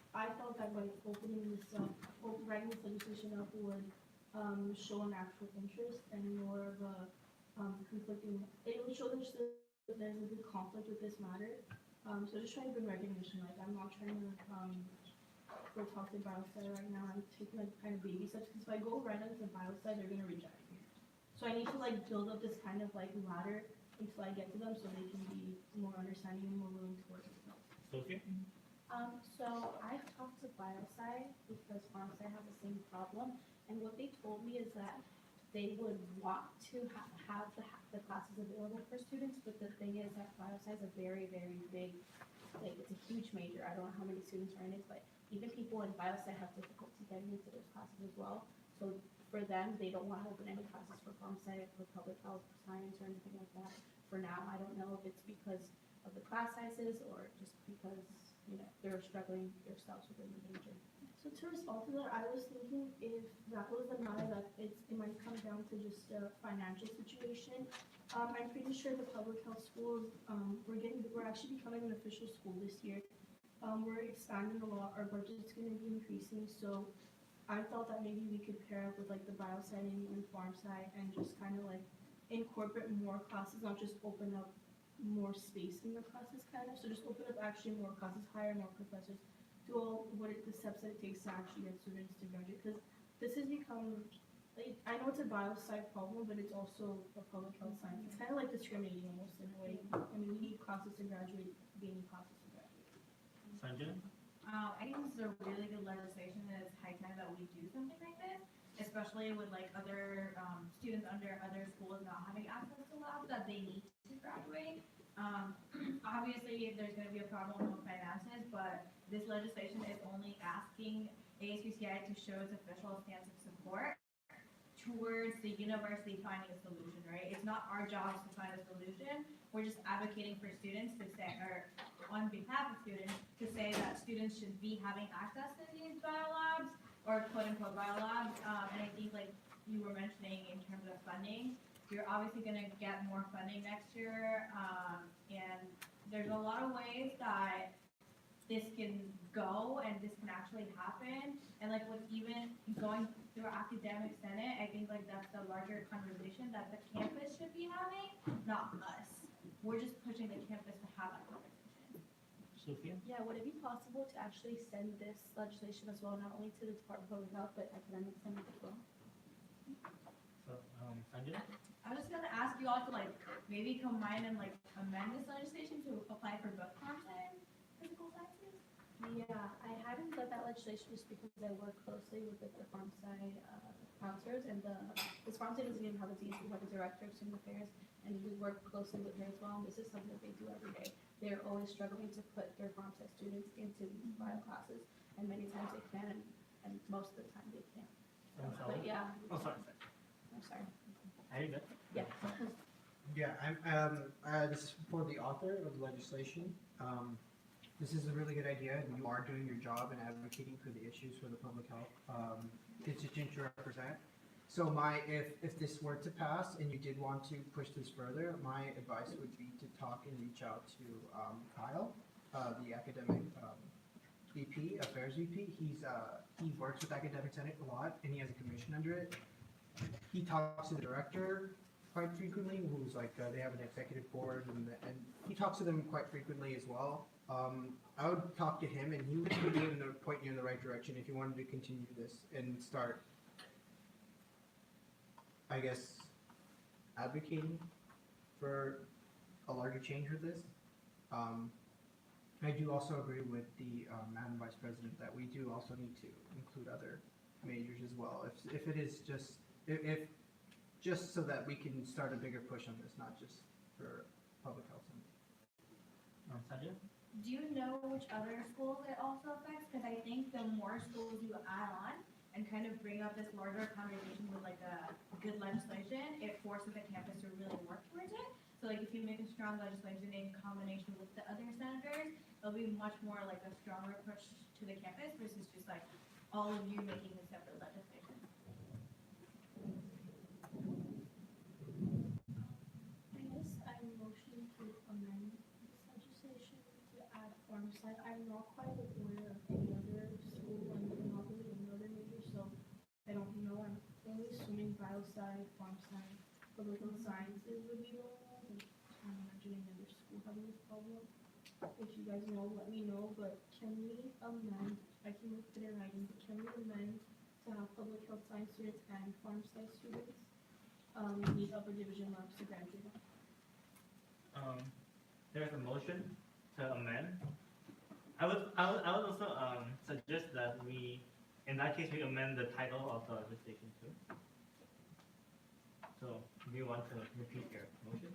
I felt that by opening this up, writing this legislation up would, show an actual interest and more of a, conflicting, it would show that there's a big conflict with this matter. So just trying to bring recognition, like I'm not trying to, go talk to biosci right now, I'm taking like kind of baby steps, because if I go right into biosci, they're gonna reject me. So I need to like build up this kind of like ladder until I get to them, so they can be more understanding and more willing to work with us. Sophia? So I've talked to biosci because pharmacy have the same problem, and what they told me is that they would want to have the classes available for students, but the thing is that biosci is a very, very big, like, it's a huge major. I don't know how many students are in it, but even people in biosci have difficulty getting into those classes as well. So for them, they don't want to open any classes for pharmacy, for public health, science, or anything like that. For now, I don't know if it's because of the class sizes or just because, you know, they're struggling themselves within the major. So to respond to that, I was thinking if that was the matter, that it might come down to just a financial situation. I'm pretty sure the public health schools, we're actually becoming an official school this year. We're expanding a lot, our budget's gonna be increasing, so I thought that maybe we could pair up with like the biosci and farm sci and just kind of like incorporate more classes, not just open up more space in the classes kind of, so just open up actually more classes, hire more professors, do all the steps that it takes to actually get students to graduate, because this has become, like, I know it's a biosci problem, but it's also a public health science. It's kind of like discriminating almost in a way. I mean, we need classes to graduate, we need classes to graduate. Sanjana? I think this is a really good legislation, and it's high time that we do something like this, especially with like other, students under other schools not having access to labs that they need to graduate. Obviously, there's gonna be a problem with finances, but this legislation is only asking ASUCI to show its official stance of support towards the university finding a solution, right? It's not our job to find a solution, we're just advocating for students to say, or on behalf of students, to say that students should be having access to these biolabs, or quote-unquote biolabs, and I think like you were mentioning in terms of funding, you're obviously gonna get more funding next year, and there's a lot of ways that this can go and this can actually happen, and like with even going through academic senate, I think like that's the larger conversation that the campus should be having, not us. We're just pushing the campus to have that conversation. Sophia? Yeah, would it be possible to actually send this legislation as well, not only to the Department of Public Health, but academic senate as well? So, Sanjana? I was gonna ask you all to like, maybe combine and like amend this legislation to apply for both comp sci and physical sciences? Yeah, I haven't done that legislation just because I work closely with the farm side counselors, and this farm side doesn't even have a dean, we have a director of student affairs, and we work closely with her as well, and this is something that they do every day. They're always struggling to put their farm side students into these bio classes, and many times they can, and most of the time they can't. But yeah. Oh, sorry. I'm sorry. Are you good? Yeah. Yeah, this is for the author of the legislation. This is a really good idea, and you are doing your job and advocating for the issues for the public health constituents you represent. So if this were to pass and you did want to push this further, my advice would be to talk and reach out to Kyle, the academic VP, affairs VP. He works with Academic Senate a lot, and he has a commission under it. He talks to the director quite frequently, who's like, they have an executive board, and he talks to them quite frequently as well. I would talk to him, and he would point you in the right direction if you wanted to continue this and start, I guess, advocating for a larger change with this. I do also agree with the Madam Vice President that we do also need to include other majors as well. If it is just so that we can start a bigger push on this, not just for public health. Sanjana? Do you know which other schools it also affects? Because I think the more schools you add on and kind of bring up this larger conversation with like a good legislation, it forces the campus to really work towards it. So like if you make a strong legislation in combination with the other senators, it'll be much more like a stronger push to the campus versus just like all of you making a separate legislation. I guess I'm motioning to amend this legislation to add farm side. I'm not quite aware of any other school and not really any other major, so I don't know. I'm only assuming bio side, farm side, political sciences would be the one. I'm imagining another school having this problem. If you guys know, let me know, but can we amend, I can look at it in writing, but can we amend to have public health science students and farm science students need upper division marks to graduate? There's a motion to amend. I would also suggest that in that case, we amend the title of the legislation too. So, do you want to repeat your motion?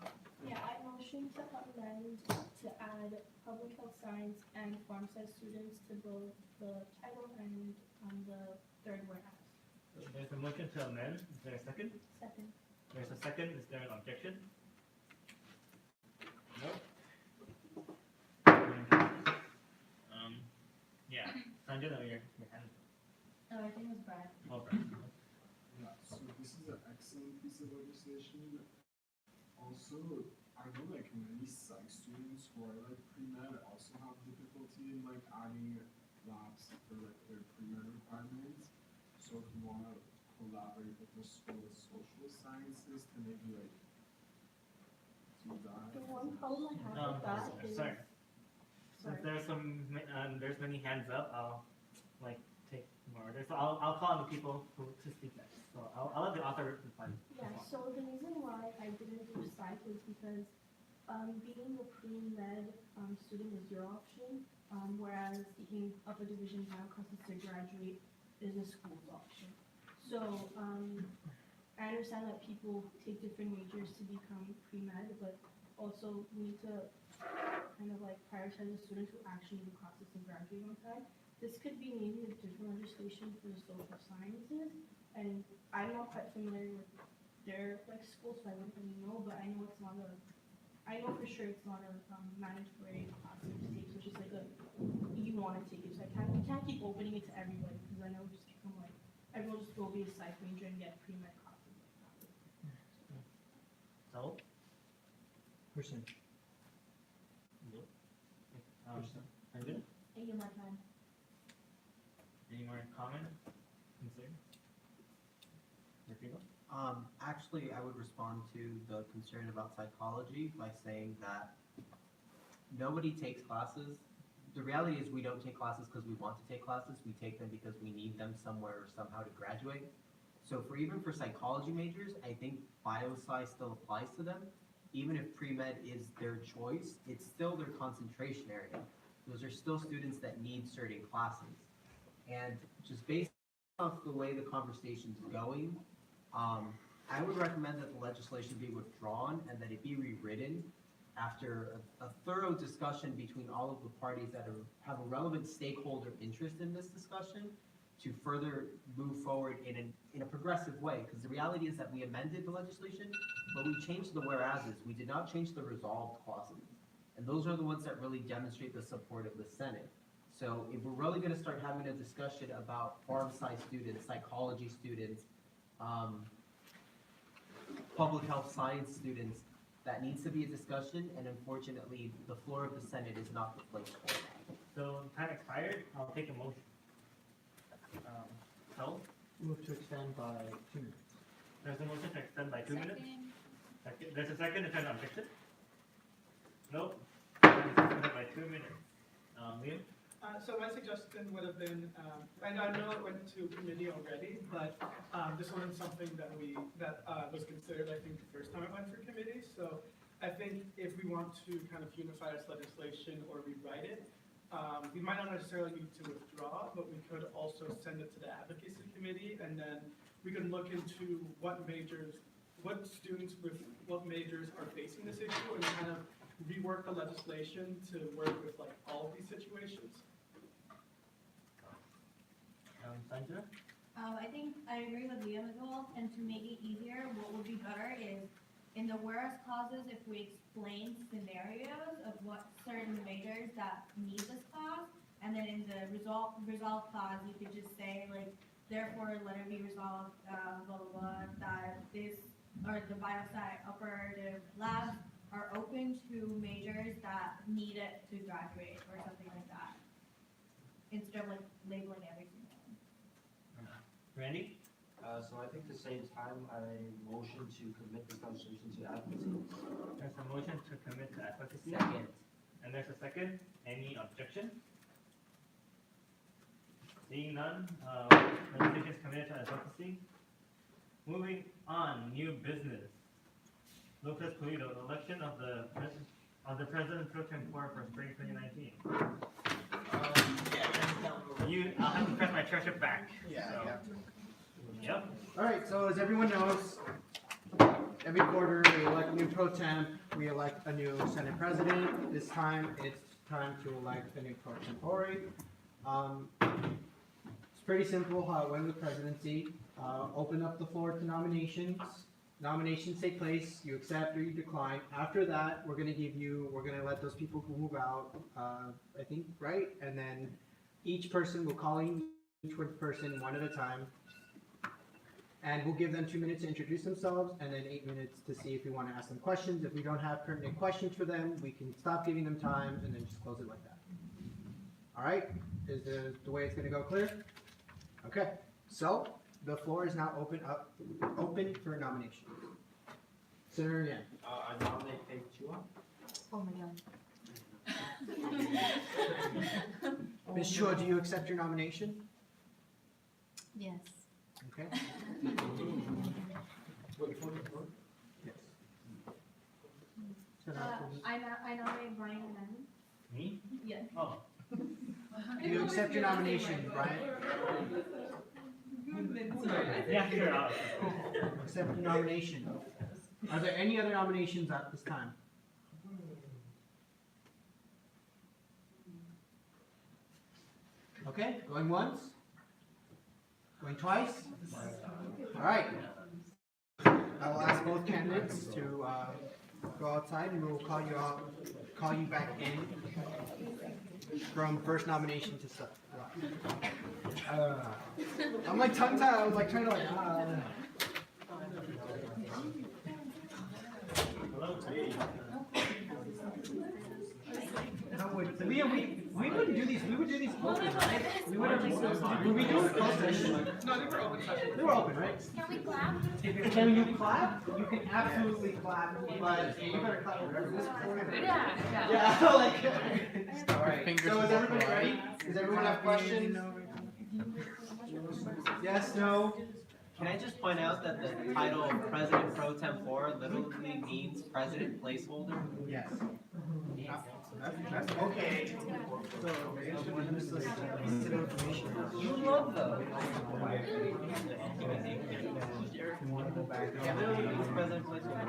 Yeah, I motion to amend to add public health science and farm science students to both the title and the third whereas. There's a motion to amend. Is there a second? Second. There's a second. Is there an objection? No. Yeah. Sanjana, your hand. Oh, I think it was Brad. Oh, Brad. Yeah, so this is an excellent piece of legislation. Also, I know like many psych students who are like pre-med also have difficulty in like adding labs for like their pre-med requirements. So if you want to collaborate with the School of Social Sciences to maybe like do that. The one problem I have with that is. Sorry. Since there's many hands up, I'll take more orders. So I'll call on the people to speak next. So I'll let the author reply. Yeah, so the reason why I didn't do psych was because being a pre-med student is your option, whereas taking upper division bio classes to graduate is a school's option. So I understand that people take different majors to become pre-med, but also we need to kind of like prioritize the students who actually do classes and graduate on time. This could be maybe a different legislation for the social sciences, and I'm not quite familiar with their like schools, so I wouldn't really know, but I know it's not I know for sure it's not a mandatory class to take, so it's just like you want to take it. So we can't keep opening it to everybody, because I know it's just become like, everyone just go be a psych major and get pre-med classes like that. So? Person. Sanjana? Thank you, my time. Any more comments, concerns? Rodrigo? Actually, I would respond to the concern about psychology by saying that nobody takes classes the reality is we don't take classes because we want to take classes, we take them because we need them somewhere or somehow to graduate. So even for psychology majors, I think bio-sci still applies to them. Even if pre-med is their choice, it's still their concentration area. Those are still students that need certain classes. And just based off the way the conversation's going, I would recommend that the legislation be withdrawn and that it be rewritten after a thorough discussion between all of the parties that have a relevant stakeholder interest in this discussion to further move forward in a progressive way. Because the reality is that we amended the legislation, but we changed the whereases. We did not change the resolved clauses. And those are the ones that really demonstrate the support of the Senate. So if we're really gonna start having a discussion about pharm sci students, psychology students, public health science students, that needs to be a discussion, and unfortunately, the floor of the Senate is not the place for it. So time expired, I'll take a motion. Held, Move to extend by 2 minutes. there's a motion to extend by 2 minutes. Second. Second, there's a second, is there an objection? Nope, extended by 2 minutes. Liam? So my suggestion would have been, and I know it went to committee already, but this wasn't something that was considered, I think, the first time it went for committee. So I think if we want to kind of unify this legislation or rewrite it, we might not necessarily need to withdraw, but we could also send it to the advocacy committee, and then we could look into what students with what majors are facing this issue, and kind of rework the legislation to work with like all of these situations. Sandra? I think I agree with Liam as well, and to make it easier, what would be better is in the whereas clauses, if we explain scenarios of what certain majors that need this class, and then in the resolve clause, you could just say like, therefore, let it be resolved, blah, blah, blah, that this, or the biosci operative labs are open to majors that need it to graduate, or something like that, instead of like labeling everything. Randy? So I think to save time, I motion to commit this legislation to advocacy. There's a motion to commit to advocacy. Second. And there's a second. Any objection? Seeing none, legislation is committed to advocacy. Moving on, new business. Lopez Pulido, election of the President Pro Tempore for spring 2019. I'll have to press my treasure back. Yeah. Yep. All right, so as everyone knows, every quarter we elect a new pro temp, we elect a new Senate president. This time it's time to elect a new pro tempore. It's pretty simple how it went with presidency. Open up the floor to nominations. Nominations take place, you accept or you decline. After that, we're gonna let those people who move out, I think, right? And then each person will call in each person one at a time. And we'll give them 2 minutes to introduce themselves, and then 8 minutes to see if we want to ask them questions. If we don't have pertinent questions for them, we can stop giving them time and then just close it like that. All right, is the way it's gonna go clear? Okay, so the floor is now open for nominations. Senator Yan. I nominate Faith Chua. Oh my god. Ms. Chua, do you accept your nomination? Yes. Okay. Yes. I nominate Brian Hernandez. Me? Yes. Oh. Do you accept your nomination, Brian? Yeah, sure. I'll Accept your nomination. Are there any other nominations at this time? Okay, going once? Going twice? All right. I will ask both candidates to go outside, and we will call you back in from first nomination to second. I'm like tongue tied. I was like trying to like. Hello. Let me Leah, we wouldn't do these, we would do these open, right? We wouldn't, would we do a closed session? No, they were open session. They were open, right? Can we clap? Can you clap? You can absolutely clap, but you better clap whatever this corner. Yeah. Yeah, like, alright, so is everybody ready? Does everyone have questions? Yes, no? Can I just point out that the title President Pro Tempore literally means President Placeholder? Yes. That's okay. You love them. Yeah, literally means President Placeholder.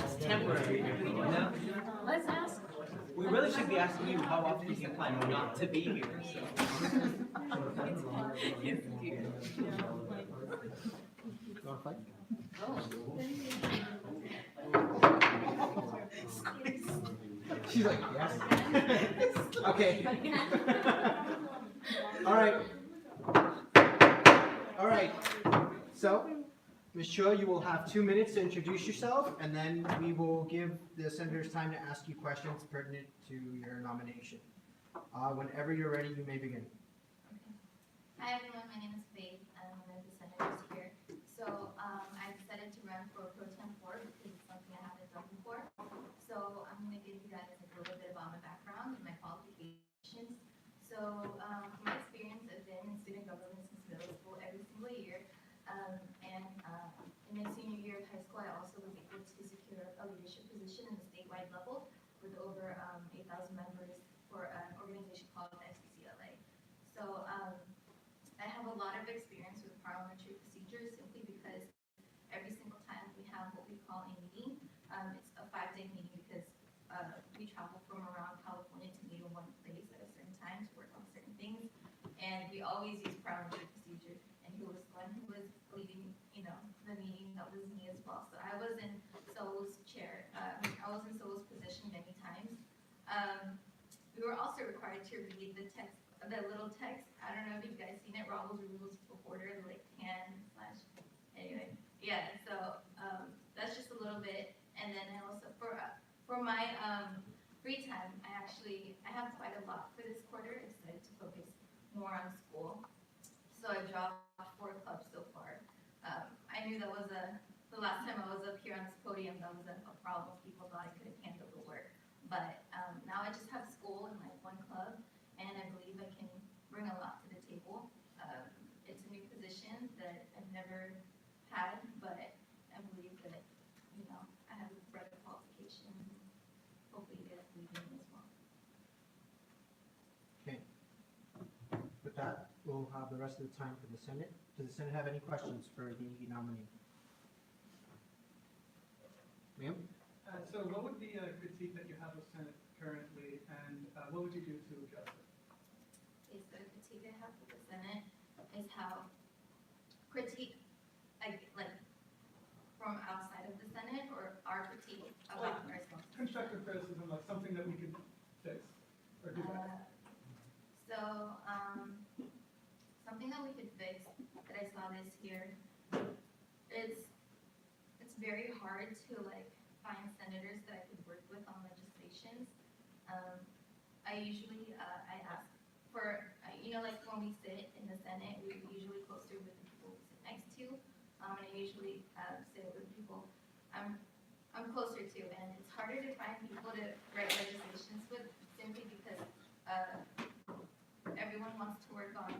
It's temporary, you know? Let's ask. We really should be asking you how often you plan not to be here, so. She's like, yes. Okay. All right. So, Ms. Chua, you will have 2 minutes to introduce yourself, and then we will give the senators time to ask you questions pertinent to your nomination. Whenever you're ready, you may begin. Hi everyone, my name is Faith. I'm one of the senators here. So I decided to run for Pro Tempore because it's something I haven't done before. So I'm going to give you guys a little bit about my background and my qualifications. So from my experience, I've been in student government since middle school every single year. And in my senior year of high school, I also was able to secure a leadership position in the statewide level with over 8,000 members for an organization called ASUCI. So I have a lot of experience with parliamentary procedures simply because every single time we have what we call a meeting, it's a 5-day meeting because we travel from around California to meet in one place at a certain time to work on certain things. And we always use parliamentary procedure. And who was one who was leading, the meeting? That was me as well. So I was in So's chair. I was in So's position many times. We were also required to read the text, the little text. I don't know if you guys seen it, Robert's Rules of Order, like anyway. Yeah, so that's just a little bit. And then I also, for my free time, I have quite a lot for this quarter. I decided to focus more on school. So I dropped 4 clubs so far. I knew that was the last time I was up here on this podium, that was a problem. People thought I couldn't handle the work. But now I just have school and my 1 club, and I believe I can bring a lot to the table. It's a new position that I've never had, but I believe that, I have the right qualifications and hopefully get leading as well. Okay. With that, we'll have the rest of the time for the Senate. Does the Senate have any questions for the nominee? Ma'am? So what would be a critique that you have of Senate currently, and what would you do to address it? Okay, so the critique I have with the Senate is how critique, like from outside of the Senate, or our critique about ourselves? Constructive criticism, like something that we could fix or do better. So, something that we could fix that I saw this year, it's very hard to find senators that I could work with on legislations. I usually, I ask for, when we sit in the Senate, we're usually closer with the people we sit next to. And I usually sit with people I'm closer to, and it's harder to find people to write legislations with simply because everyone wants to work on,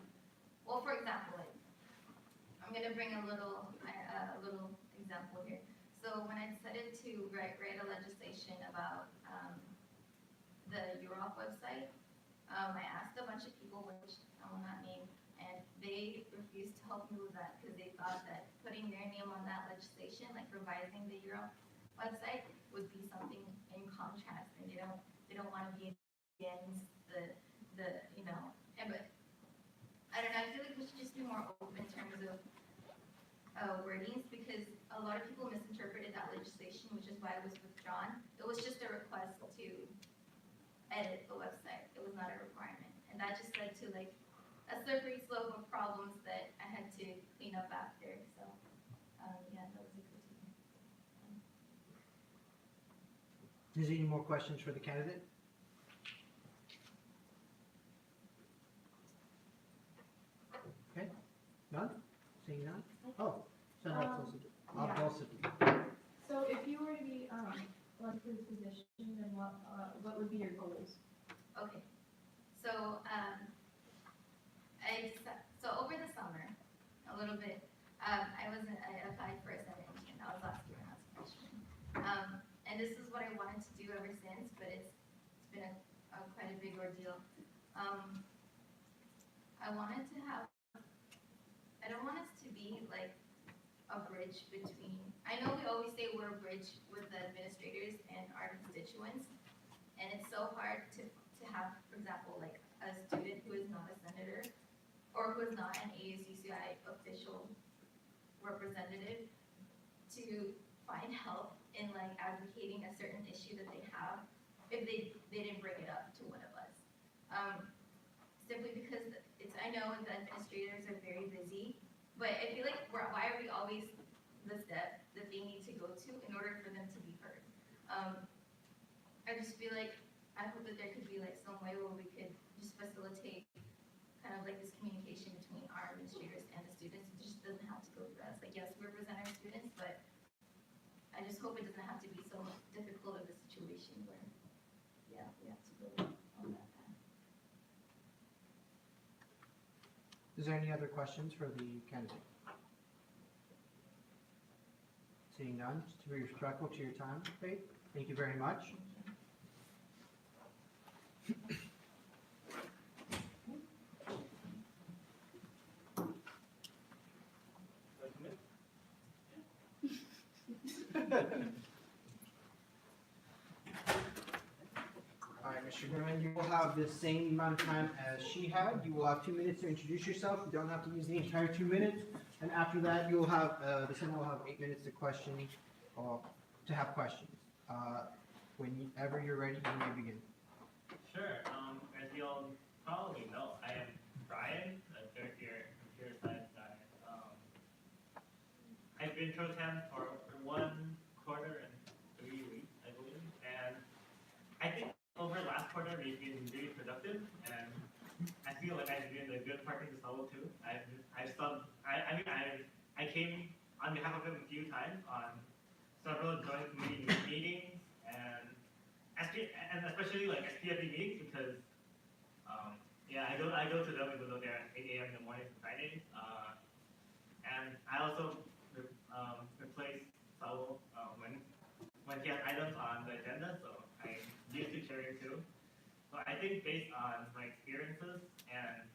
well, for example, I'm going to bring a little example here. So when I decided to write a legislation about the UROP website, I asked a bunch of people, which I will not name, and they refused to help me with that because they thought that putting their name on that legislation, like revising the UROP website, would be something in contrast, and they don't want to be against the but I don't know, I feel like we should just be more open in terms of wordings, because a lot of people misinterpreted that legislation, which is why it was withdrawn. It was just a request to edit the website. It was not a requirement, and that just led to a slippery slope of problems that I had to clean up after. So yeah, that was a critique. Is there any more questions for the candidate? Okay, none? Seeing none? Oh, Senator Abdul Siddiq. So if you were to be, elected to this position, then what would be your goals? Okay, so, so over the summer, a little bit, I applied for a Senate intern, that was last year when I was a freshman. And this is what I wanted to do ever since, but it's been a quite a big ordeal. I wanted to have, I don't want us to be like a bridge between, I know we always say we're a bridge with the administrators and our constituents, and it's so hard to have, for example, like a student who is not a senator or who is not an ASUCI official representative to find help in like advocating a certain issue that they have if they didn't bring it up to one of us. Simply because I know the administrators are very busy, but I feel like why are we always the step that they need to go to in order for them to be heard? I just feel like, I hope that there could be like some way where we could just facilitate kind of like this communication between our administrators and the students. It just doesn't have to go through us. Like, yes, we represent our students, but I just hope it doesn't have to be so difficult of a situation where, yeah, we have to go on that path. Is there any other questions for the candidate? Seeing none, just to be respectful to your time, Faith, thank you very much. All right, Mr. Goodman, you will have the same amount of time as she had. You will have 2 minutes to introduce yourself. You don't have to use the entire 2 minutes. And after that, you will have, the Senate will have 8 minutes to question, or to have questions. Whenever you're ready, you may begin. Sure. As you all probably know, I am Brian, a third-year computer science guy. I've been pro temp for 1 quarter and 3 weeks, I believe, and I think over last quarter we've been really productive, and I feel like I've been a good partner to Solo too. I came on behalf of him a few times on several joint committee meetings and especially like SPFD meetings because I go to them even though they're at 8 a.m. in the morning for Fridays. And I also replace Saul when he has items on the agenda, so I'm used to chairing too. So I think based on my experiences and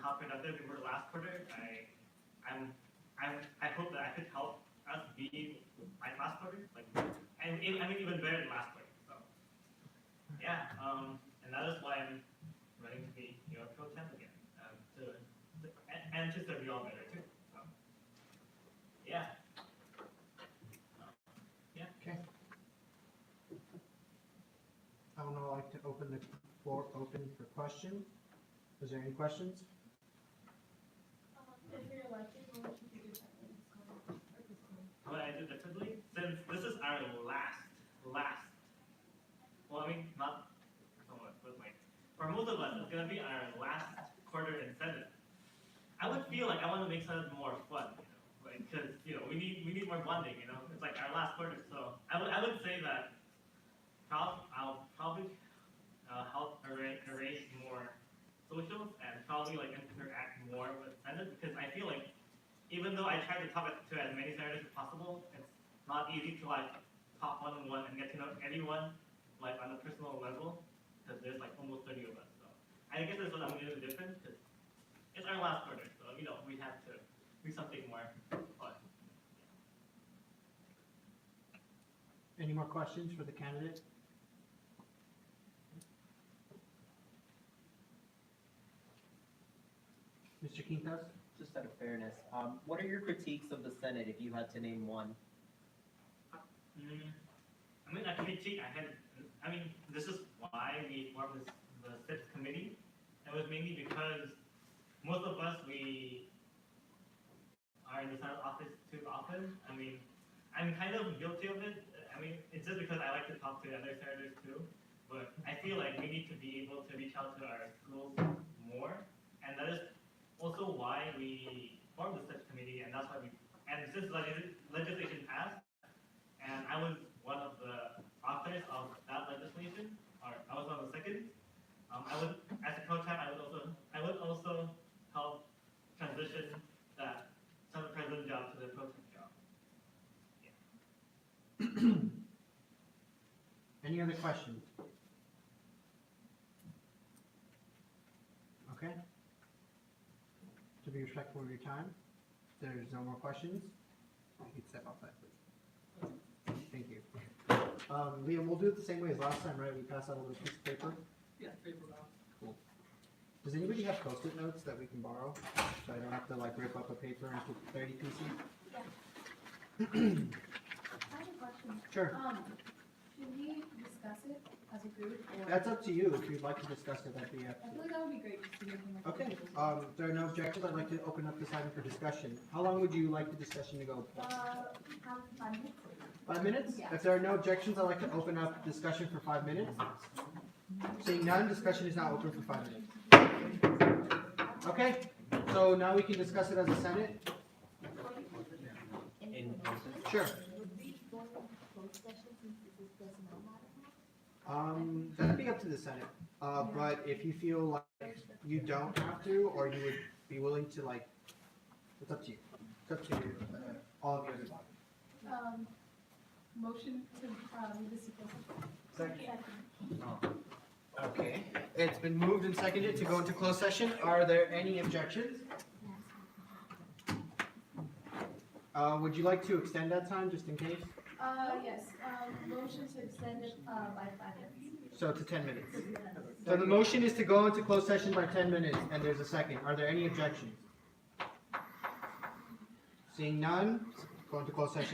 how productive we were last quarter, I hope that I could help us be like last quarter, even better than last quarter. So yeah, and that is why I'm running to be your pro temp again, and to serve you all better too. So yeah. Okay. I would now like to open the floor open for questions. Is there any questions? If you're elected, what would you do differently? What I do differently? Since this is our last, well, I mean, not so much, but like, for most of us, it's gonna be our last quarter in Senate. I would feel like I want to make Senate more fun, like, cause, we need more bonding, it's like our last quarter, so I would say that I'll probably help arrange more socials and probably like interact more with Senate, because I feel like even though I try to talk to as many senators as possible, it's not easy to like talk one-on-one and get to know everyone like on a personal level, because there's like almost 30 of us. So I guess that's what I'm gonna do different, because it's our last quarter, so we have to do something more fun. Any more questions for the candidate? Mr. Quintas? Just out of fairness, what are your critiques of the Senate if you had to name one? A critique this is why we formed the SIPS committee. It was mainly because most of us, we are in the Senate office too often. I'm kind of guilty of it. mean, it's just because I like to talk to other senators too, but I feel like we need to be able to reach out to our schools more, and that is also why we formed the such committee, and that's why and since legislation passed, and I was one of the authors of that legislation, or I was one of the seconds, I would, as a pro-temp, I would also help transition that Senate President job to the pro-temp job. Any other questions? Okay. To be respectful of your time, if there's no more questions, you can step outside, please. Thank you. Liam, we'll do it the same way as last time, right? We pass out a little piece of paper. Yeah, paper round. Cool. Does anybody have Post-it notes that we can borrow? So I don't have to like rip up a paper into 30 pieces? I have a question. Sure. Should we discuss it as a group or? That's up to you. If you'd like to discuss it, that'd be up to I you. feel like that would be great just to hear from like. Okay, if there are no objections, I'd like to open up this item for discussion. How long would you like the discussion to go? 5 minutes. 5 minutes? Yeah. If there are no objections, I'd like to open up discussion for 5 minutes. Seeing none, discussion is now open for 5 minutes. Okay, so now we can discuss it as a Senate? Sure. That'd be up to the Senate. But if you feel like you don't have to, or you would be willing to like, it's up to you. It's up to you, all of you. Motion to, move this to closed session. Second. Okay, it's been moved and seconded to go into closed session. Are there any objections? Would you like to extend that time just in case? Yes, motion to extend it, by 5 minutes. So to 10 minutes. So the motion is to go into closed session by 10 minutes, and there's a second. Are there any objections? Seeing none, go into closed session.